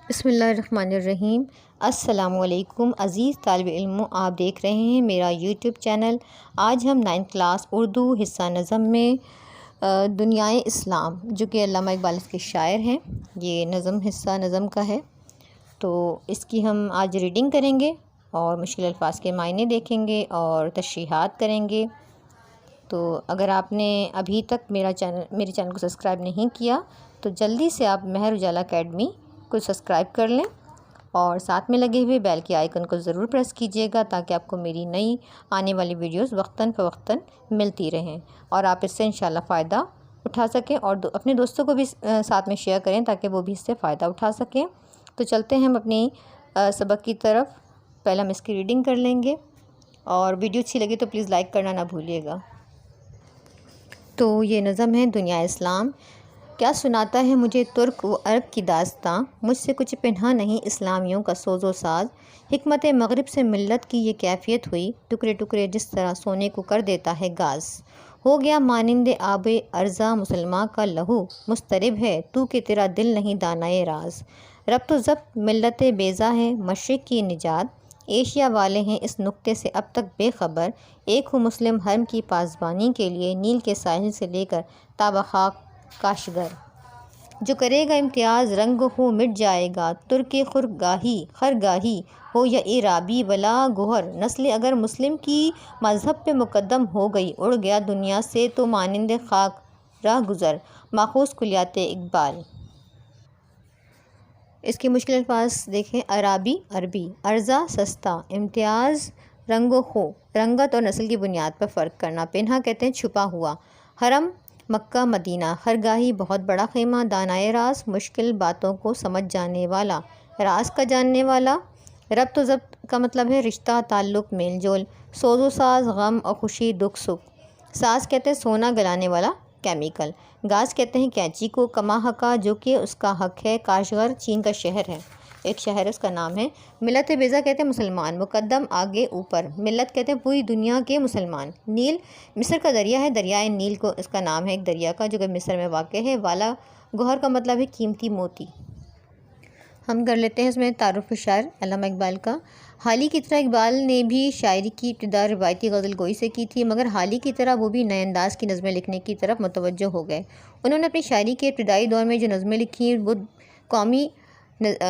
بسم اللہ الرحمن الرحیم۔ السلام علیکم عزیز طالب علموں، آپ دیکھ رہے ہیں میرا یوٹیوب چینل۔ آج ہم 9th کلاس اردو حصہ نظم میں دنیائے اسلام، جو کہ علامہ اقبال کے شاعر ہیں، یہ نظم حصہ نظم کا ہے، تو اس کی ہم آج ریڈنگ کریں گے اور مشکل الفاظ کے معنی دیکھیں گے اور تشریحات کریں گے۔ تو اگر آپ نے ابھی تک میرے چینل کو سبسکرائب نہیں کیا تو جلدی سے آپ مہر اجالا اکیڈمی کو سبسکرائب کر لیں اور ساتھ میں لگے ہوئے بیل کے آئیکن کو ضرور پریس کیجیے گا تاکہ آپ کو میری نئی آنے والی ویڈیوز وقتاً فوقتاً ملتی رہیں اور آپ اس سے انشاءاللہ فائدہ اٹھا سکیں اور اپنے دوستوں کو بھی ساتھ میں شیئر کریں تاکہ وہ بھی اس سے فائدہ اٹھا سکیں۔ تو چلتے ہیں ہم اپنی سبق کی طرف۔ پہلے ہم اس کی ریڈنگ کر لیں گے اور ویڈیو اچھی لگی تو پلیز لائک کرنا نہ بھولیے گا۔ تو یہ نظم ہے دنیا اسلام۔ کیا سناتا ہے مجھے ترک و عرب کی داستاں، مجھ سے کچھ پنہا نہیں اسلامیوں کا سوز و ساز۔ حکمت مغرب سے ملت کی یہ کیفیت ہوئی، ٹکڑے ٹکڑے جس طرح سونے کو کر دیتا ہے گاز۔ ہو گیا مانند آب ارزاں مسلماں کا لہو، مضطرب ہے تو کہ تیرا دل نہیں دانائے راز۔ ربط و ضبط ملت بیضا ہے مشرق کی نجات، ایشیا والے ہیں اس نکتے سے اب تک بے خبر۔ ایک ہو مسلم حرم کی پاسبانی کے لیے، نیل کے ساحل سے لے کر تا بخاک کاشغر۔ جو کرے گا امتیاز رنگ ہو مٹ جائے گا، ترک خرگاہی ہو یا عرابی ولا گوہر۔ نسل اگر مسلم کی مذہب پہ مقدم ہو گئی، اڑ گیا دنیا سے تو مانند خاک راہ گزر۔ ماخوذ کلیات اقبال۔ اس کے مشکل الفاظ دیکھیں۔ عرابی عربی، ارزا سستا، امتیاز رنگ و خو رنگت اور نسل کی بنیاد پر فرق کرنا، پنہا کہتے ہیں چھپا ہوا، حرم مکہ مدینہ، خرگاہی بہت بڑا خیمہ، دانائے راز مشکل باتوں کو سمجھ جانے والا، راز کا جاننے والا۔ ربط و ضبط کا مطلب ہے رشتہ، تعلق، میل جول۔ سوز و ساز غم اور خوشی، دکھ سکھ۔ ساز کہتے ہیں سونا گلانے والا کیمیکل۔ گاز کہتے ہیں کینچی کو، کما حقا جو کہ اس کا حق ہے۔ کاشغر چین کا شہر ہے، ایک شہر اس کا نام ہے۔ ملت بیضا کہتے ہیں مسلمان، مقدم آگے اوپر، ملت کہتے ہیں پوری دنیا کے مسلمان۔ نیل مصر کا دریا ہے، دریائے نیل کو اس کا نام ہے ایک دریا کا جو کہ مصر میں واقع ہے۔ والا گوہر کا مطلب ہے قیمتی موتی۔ ہم کر لیتے ہیں اس میں تعارف شاعر علامہ اقبال کا۔ حالی کی طرح اقبال نے بھی شاعری کی ابتدا روایتی غزل گوئی سے کی تھی، مگر حالی کی طرح وہ بھی نئے انداز کی نظمیں لکھنے کی طرف متوجہ ہو گئے۔ انہوں نے اپنی شاعری کے ابتدائی دور میں جو نظمیں لکھیں وہ قومی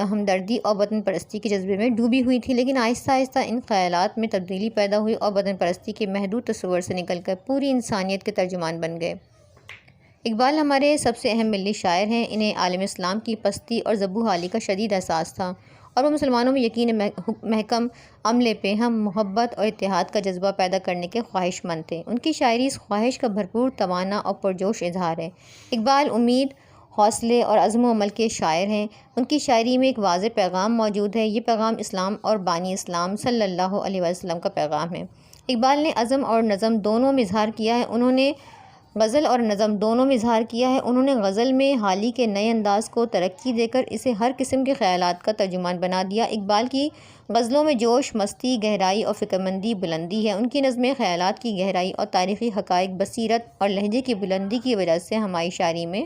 ہمدردی اور وطن پرستی کے جذبے میں ڈوبی ہوئی تھی، لیکن آہستہ آہستہ ان خیالات میں تبدیلی پیدا ہوئی اور وطن پرستی کے محدود تصور سے نکل کر پوری انسانیت کے ترجمان بن گئے۔ اقبال ہمارے سب سے اہم ملی شاعر ہیں۔ انہیں عالم اسلام کی پستی اور ضبو حالی کا شدید احساس تھا اور وہ مسلمانوں میں یقین محکم، عمل پہ ہم، محبت اور اتحاد کا جذبہ پیدا کرنے کے خواہش مند تھے۔ ان کی شاعری اس خواہش کا بھرپور، توانا اور پرجوش اظہار ہے۔ اقبال امید، حوصلے اور عزم و عمل کے شاعر ہیں۔ ان کی شاعری میں ایک واضح پیغام موجود ہے، یہ پیغام اسلام اور بانی اسلام صلی اللہ علیہ وسلم کا پیغام ہے۔ اقبال نے عزم اور نظم دونوں میں اظہار کیا ہے، انہوں نے غزل اور نظم دونوں میں اظہار کیا ہے۔ انہوں نے غزل میں حالی کے نئے انداز کو ترقی دے کر اسے ہر قسم کے خیالات کا ترجمان بنا دیا۔ اقبال کی غزلوں میں جوش، مستی، گہرائی اور فکرمندی بلندی ہے۔ ان کی نظمیں خیالات کی گہرائی اور تاریخی حقائق، بصیرت اور لہجے کی بلندی کی وجہ سے ہماری شاعری میں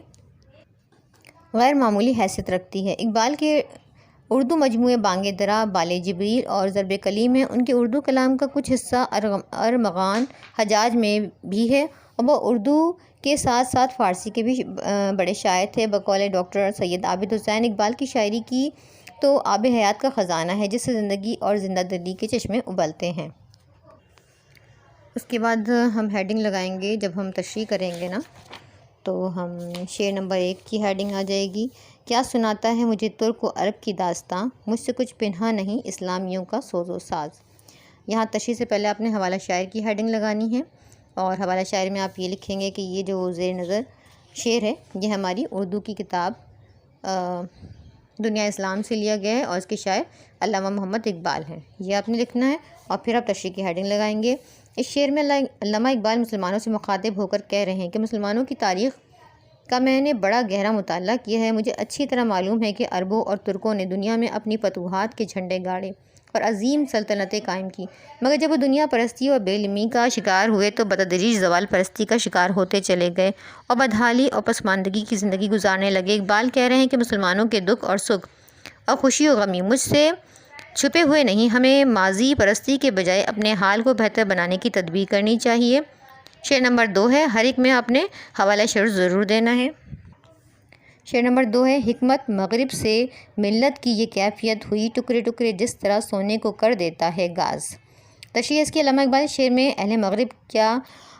غیر معمولی حیثیت رکھتی ہے۔ اقبال کے اردو مجموعے بانگ درا، بال جبریل اور ضرب کلیم ہیں۔ ان کے اردو کلام کا کچھ حصہ ارمغان حجاج میں بھی ہے اور وہ اردو کے ساتھ ساتھ فارسی کے بھی بڑے شاعر تھے۔ بقول ڈاکٹر سید عابد حسین، اقبال کی شاعری کی تو آب حیات کا خزانہ ہے جس سے زندگی اور زندہ دلی کے چشمے ابلتے ہیں۔ اس کے بعد ہم ہیڈنگ لگائیں گے، جب ہم تشریح کریں گے نا تو ہم شعر نمبر 1 کی ہیڈنگ آ جائے گی۔ کیا سناتا ہے مجھے ترک و عرب کی داستاں، مجھ سے کچھ پنہا نہیں اسلامیوں کا سوز و ساز۔ یہاں تشریح سے پہلے آپ نے حوالہ شاعر کی ہیڈنگ لگانی ہے اور حوالہ شاعر میں آپ یہ لکھیں گے کہ یہ جو زیر نظر شعر ہے یہ ہماری اردو کی کتاب دنیا اسلام سے لیا گیا ہے اور اس کے شاعر علامہ محمد اقبال ہیں، یہ آپ نے لکھنا ہے اور پھر آپ تشریح کی ہیڈنگ لگائیں گے۔ اس شعر میں علامہ اقبال مسلمانوں سے مخاطب ہو کر کہہ رہے ہیں کہ مسلمانوں کی تاریخ کا میں نے بڑا گہرا مطالعہ کیا ہے۔ مجھے اچھی طرح معلوم ہے کہ عربوں اور ترکوں نے دنیا میں اپنی فتوحات کے جھنڈے گاڑے اور عظیم سلطنتیں قائم کی، مگر جب وہ دنیا پرستی اور بے علمی کا شکار ہوئے تو بتدریج زوال پرستی کا شکار ہوتے چلے گئے اور بدحالی اور پسماندگی کی زندگی گزارنے لگے۔ اقبال کہہ رہے ہیں کہ مسلمانوں کے دکھ اور سکھ اور خوشی و غمی مجھ سے چھپے ہوئے نہیں۔ ہمیں ماضی پرستی کے بجائے اپنے حال کو بہتر بنانے کی تدبیر کرنی چاہیے۔ شعر نمبر 2 ہے، ہر ایک میں اپنے حوالہ شعر ضرور دینا ہے۔ شعر نمبر 2 ہے، حکمت مغرب سے ملت کی یہ کیفیت ہوئی، ٹکڑے ٹکڑے جس طرح سونے کو کر دیتا ہے گاز۔ تشریح اس کی علامہ اقبال شعر میں اہل مغرب کیا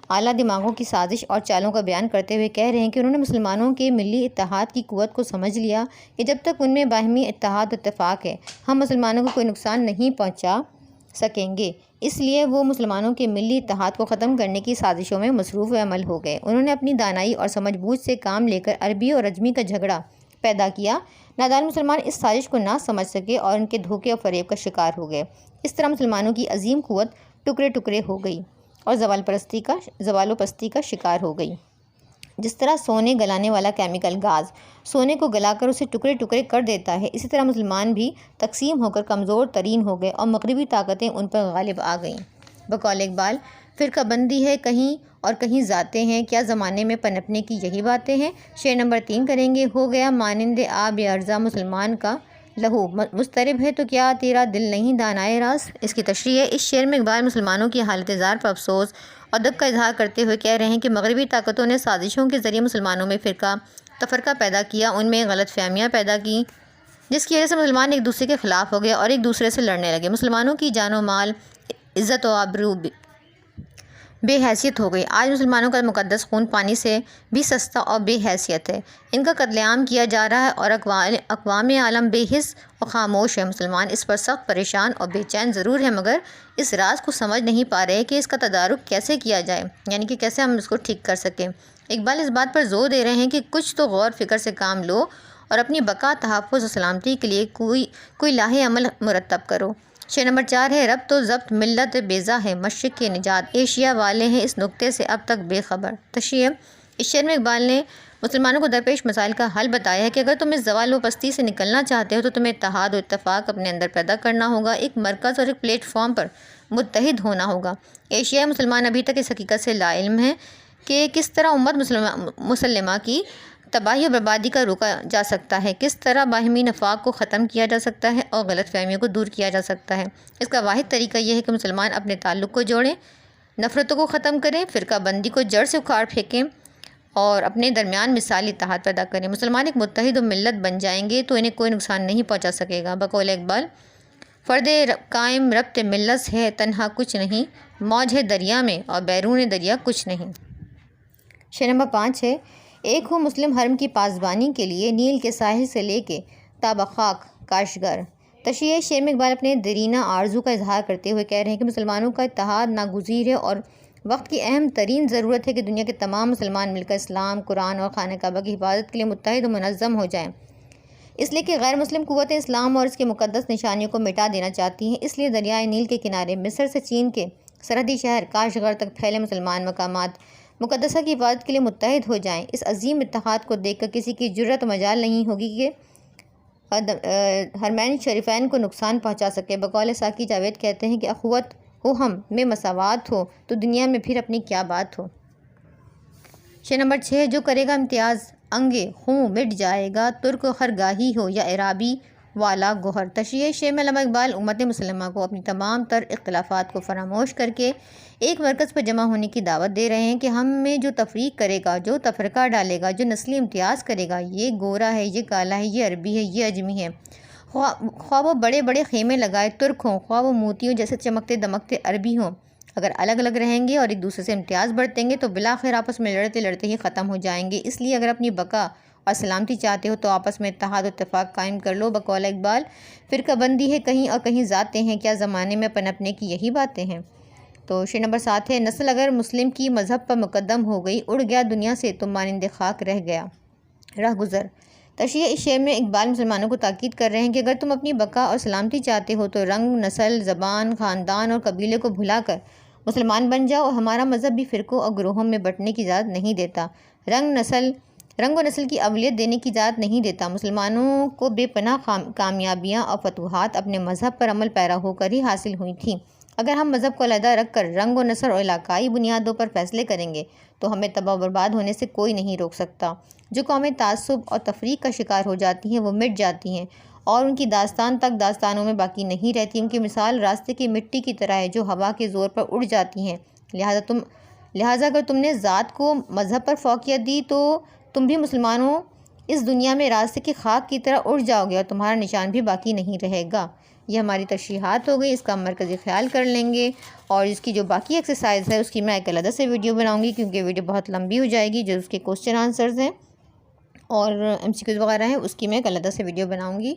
اعلیٰ دماغوں کی سازش اور چالوں کا بیان کرتے ہوئے کہہ رہے ہیں کہ انہوں نے مسلمانوں کے ملی اتحاد کی قوت کو سمجھ لیا کہ جب تک ان میں باہمی اتحاد و اتفاق ہے ہم مسلمانوں کو کوئی نقصان نہیں پہنچا سکیں گے، اس لیے وہ مسلمانوں کے ملی اتحاد کو ختم کرنے کی سازشوں میں مصروف عمل ہو گئے۔ انہوں نے اپنی دانائی اور سمجھ بوجھ سے کام لے کر عربی اور عجمی کا جھگڑا پیدا کیا۔ نادان مسلمان اس سازش کو نہ سمجھ سکے اور ان کے دھوکے اور فریب کا شکار ہو گئے۔ اس طرح مسلمانوں کی عظیم قوت ٹکڑے ٹکڑے ہو گئی اور زوال و پستی کا شکار ہو گئی۔ جس طرح سونے گلانے والا کیمیکل گاز سونے کو گلا کر اسے ٹکڑے ٹکڑے کر دیتا ہے، اسی طرح مسلمان بھی تقسیم ہو کر کمزور ترین ہو گئے اور مغربی طاقتیں ان پر غالب آ گئیں۔ بقول اقبال، فرقہ بندی ہے کہیں اور کہیں ذاتیں ہیں، کیا زمانے میں پنپنے کی یہی باتیں ہیں۔ شعر نمبر 3 کریں گے، ہو گیا مانند آب ارزاں مسلمان کا لہو، مضطرب ہے تو کیا تیرا دل نہیں دانائے راز۔ اس کی تشریح ہے، اس شعر میں اقبال مسلمانوں کی حالت زار پر افسوس اور دکھ کا اظہار کرتے ہوئے کہہ رہے ہیں کہ مغربی طاقتوں نے سازشوں کے ذریعے مسلمانوں میں تفرقہ پیدا کیا، ان میں غلط فہمیاں پیدا کی، جس کی وجہ سے مسلمان ایک دوسرے کے خلاف ہو گئے اور ایک دوسرے سے لڑنے لگے۔ مسلمانوں کی جان و مال، عزت و آبرو بے حیثیت ہو گئی۔ آج مسلمانوں کا مقدس خون پانی سے بھی سستا اور بے حیثیت ہے، ان کا قتل عام کیا جا رہا ہے اور اقوام عالم بے حس اور خاموش ہے۔ مسلمان اس پر سخت پریشان اور بے چین ضرور ہے، مگر اس راز کو سمجھ نہیں پا رہے کہ اس کا تدارک کیسے کیا جائے، یعنی کہ کیسے ہم اس کو ٹھیک کر سکیں۔ اقبال اس بات پر زور دے رہے ہیں کہ کچھ تو غور فکر سے کام لو اور اپنی بقا، تحفظ اور سلامتی کے لیے کوئی لاہ عمل مرتب کرو۔ شعر نمبر 4 ہے، ربط و ضبط ملت بیضا ہے، مشرق کی نجات، ایشیا والے ہیں اس نکتے سے اب تک بے خبر۔ تشریح، اس شعر میں اقبال نے مسلمانوں کو درپیش مسائل کا حل بتایا ہے کہ اگر تم اس زوال و پستی سے نکلنا چاہتے ہو تو تمہیں اتحاد و اتفاق اپنے اندر پیدا کرنا ہوگا، ایک مرکز اور ایک پلیٹ فارم پر متحد ہونا ہوگا۔ ایشیائی مسلمان ابھی تک اس حقیقت سے لاعلم ہیں کہ کس طرح امت مسلمہ کی تباہی اور بربادی کا روکا جا سکتا ہے، کس طرح باہمی نفاق کو ختم کیا جا سکتا ہے اور غلط فہمیوں کو دور کیا جا سکتا ہے۔ اس کا واحد طریقہ یہ ہے کہ مسلمان اپنے تعلق کو جوڑیں، نفرتوں کو ختم کریں، فرقہ بندی کو جڑ سے اکھاڑ پھینکیں اور اپنے درمیان مثالی اتحاد پیدا کریں۔ مسلمان ایک متحد و ملت بن جائیں گے تو انہیں کوئی نقصان نہیں پہنچا سکے گا۔ بقول اقبال، فرد قائم ربط ملت ہے تنہا کچھ نہیں، موج ہے دریا میں اور بیرون دریا کچھ نہیں۔ شعر نمبر 5 ہے، ایک ہو مسلم حرم کی پاسبانی کے لیے، نیل کے ساحل سے لے کے تا بخاک کاشگر۔ تشریح، شعر میں اقبال اپنے دیرینہ آرزو کا اظہار کرتے ہوئے کہہ رہے ہیں کہ مسلمانوں کا اتحاد ناگزیر ہے اور وقت کی اہم ترین ضرورت ہے کہ دنیا کے تمام مسلمان مل کر اسلام، قرآن اور خانہ کعبہ کی حفاظت کے لیے متحد و منظم ہو جائیں، اس لیے کہ غیر مسلم قوتیں اسلام اور اس کے مقدس نشانیوں کو مٹا دینا چاہتی ہیں۔ اس لیے دریائے نیل کے کنارے مصر سے چین کے سرحدی شہر کاشغر تک پھیلے مسلمان مقامات مقدسہ کی حفاظت کے لیے متحد ہو جائیں۔ اس عظیم اتحاد کو دیکھ کر کسی کی جرأت و مجال نہیں ہوگی کہ حرمین شریفین کو نقصان پہنچا سکے۔ بقول ساقی جاوید کہتے ہیں کہ اخوت ہو ہم میں مساوات ہو تو دنیا میں پھر اپنی کیا بات ہو۔ شعر نمبر 6، جو کرے گا امتیاز انگے خوں مٹ جائے گا، ترک و خرگاہی ہو یا عرابی والا گوہر۔ تشریح، شعر میں علامہ اقبال امت مسلمہ کو اپنی تمام تر اختلافات کو فراموش کر کے ایک مرکز پر جمع ہونے کی دعوت دے رہے ہیں کہ ہم میں جو تفریق کرے گا، جو تفرقہ ڈالے گا، جو نسلی امتیاز کرے گا، یہ گورا ہے، یہ کالا ہے، یہ عربی ہے، یہ اجمی ہے، خواہ وہ بڑے بڑے خیمے لگائے ترک ہوں، خواہ وہ موتیوں جیسے چمکتے دمکتے عربی ہوں، اگر الگ الگ رہیں گے اور ایک دوسرے سے امتیاز برتیں گے تو بالآخر آپس میں لڑتے لڑتے ہی ختم ہو جائیں گے۔ اس لیے اگر اپنی بقا اور سلامتی چاہتے ہو تو آپس میں اتحاد و اتفاق قائم کر لو۔ بقول اقبال، فرقہ بندی ہے کہیں اور کہیں ذاتیں ہیں، کیا زمانے میں پنپنے کی یہی باتیں ہیں۔ تو شعر نمبر 7 ہے، نسل اگر مسلم کی مذہب پر مقدم ہو گئی، اڑ گیا دنیا سے تو مانند خاک رہ گیا رہ گزر۔ تشریح، اس شعر میں اقبال مسلمانوں کو تاکید کر رہے ہیں کہ اگر تم اپنی بقا اور سلامتی چاہتے ہو تو رنگ، نسل، زبان، خاندان اور قبیلے کو بھلا کر مسلمان بن جاؤ۔ اور ہمارا مذہب بھی فرقوں اور گروہوں میں بٹنے کی اجازت نہیں دیتا، رنگ و نسل کی اولویت دینے کی اجازت نہیں دیتا۔ مسلمانوں کو بے پناہ کامیابیاں اور فتوحات اپنے مذہب پر عمل پیرا ہو کر ہی حاصل ہوئی تھیں۔ اگر ہم مذہب کو علیحدہ رکھ کر رنگ و نسل اور علاقائی بنیادوں پر فیصلے کریں گے تو ہمیں تباہ و برباد ہونے سے کوئی نہیں روک سکتا۔ جو قومیں تعصب اور تفریق کا شکار ہو جاتی ہیں وہ مٹ جاتی ہیں اور ان کی داستان تک داستانوں میں باقی نہیں رہتی۔ ان کی مثال راستے کی مٹی کی طرح ہے جو ہوا کے زور پر اڑ جاتی ہیں۔ لہٰذا اگر تم نے ذات کو مذہب پر فوقیت دی تو تم بھی مسلمانوں اس دنیا میں راستے کی خاک کی طرح اڑ جاؤ گے اور تمہارا نشان بھی باقی نہیں رہے گا۔ یہ ہماری تشریحات ہو گئی، اس کا مرکزی خیال کر لیں گے، اور اس کی جو باقی ایکسرسائز ہے اس کی میں ایک علیحدہ سے ویڈیو بناؤں گی، کیونکہ ویڈیو بہت لمبی ہو جائے گی۔ جو اس کے کوسچن آنسرز ہیں اور MCQs وغیرہ ہیں اس کی میں ایک علیحدہ سے ویڈیو بناؤں گی۔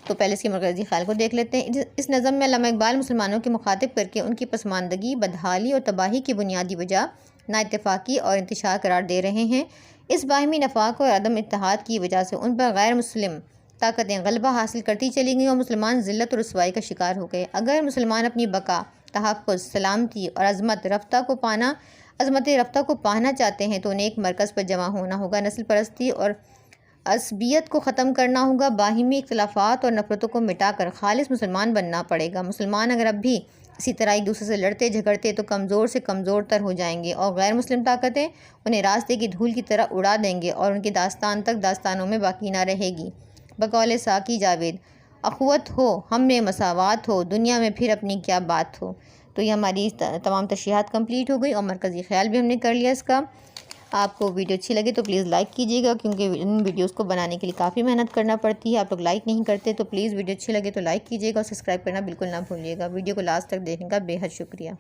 تو پہلے اس کے مرکزی خیال کو دیکھ لیتے ہیں۔ اس نظم میں علامہ اقبال مسلمانوں کے مخاطب کر کے ان کی پسماندگی، بدحالی اور تباہی کی بنیادی وجہ نا اتفاقی اور انتشار قرار دے رہے ہیں۔ اس باہمی نفاق اور عدم اتحاد کی وجہ سے ان پر غیر مسلم طاقتیں غلبہ حاصل کرتی چلی گئیں اور مسلمان ذلت اور رسوائی کا شکار ہو گئے۔ اگر مسلمان اپنی بقا، تحفظ، سلامتی اور عظمت رفتہ کو پانا چاہتے ہیں تو انہیں ایک مرکز پر جمع ہونا ہوگا، نسل پرستی اور عصبیت کو ختم کرنا ہوگا، باہمی اختلافات اور نفرتوں کو مٹا کر خالص مسلمان بننا پڑے گا۔ مسلمان اگر اب بھی اسی طرح ایک دوسرے سے لڑتے جھگڑتے تو کمزور سے کمزور تر ہو جائیں گے اور غیر مسلم طاقتیں انہیں راستے کی دھول کی طرح اڑا دیں گے اور ان کی داستان تک داستانوں میں باقی نہ رہے گی۔ بقول ساقی جاوید، اخوت ہو ہم میں مساوات ہو، دنیا میں پھر اپنی کیا بات ہو۔ تو یہ ہماری تمام تشریحات کمپلیٹ ہو گئی اور مرکزی خیال بھی ہم نے کر لیا اس کا۔ آپ کو ویڈیو اچھی لگے تو پلیز لائک کیجیے گا، کیونکہ ان ویڈیوز کو بنانے کے لیے کافی محنت کرنا پڑتی ہے۔ آپ لوگ لائک نہیں کرتے تو پلیز ویڈیو اچھی لگے تو لائک کیجیے گا اور سبسکرائب کرنا بالکل نہ بھولیے گا۔ ویڈیو کو لاسٹ تک دیکھنے کا بے حد شکریہ۔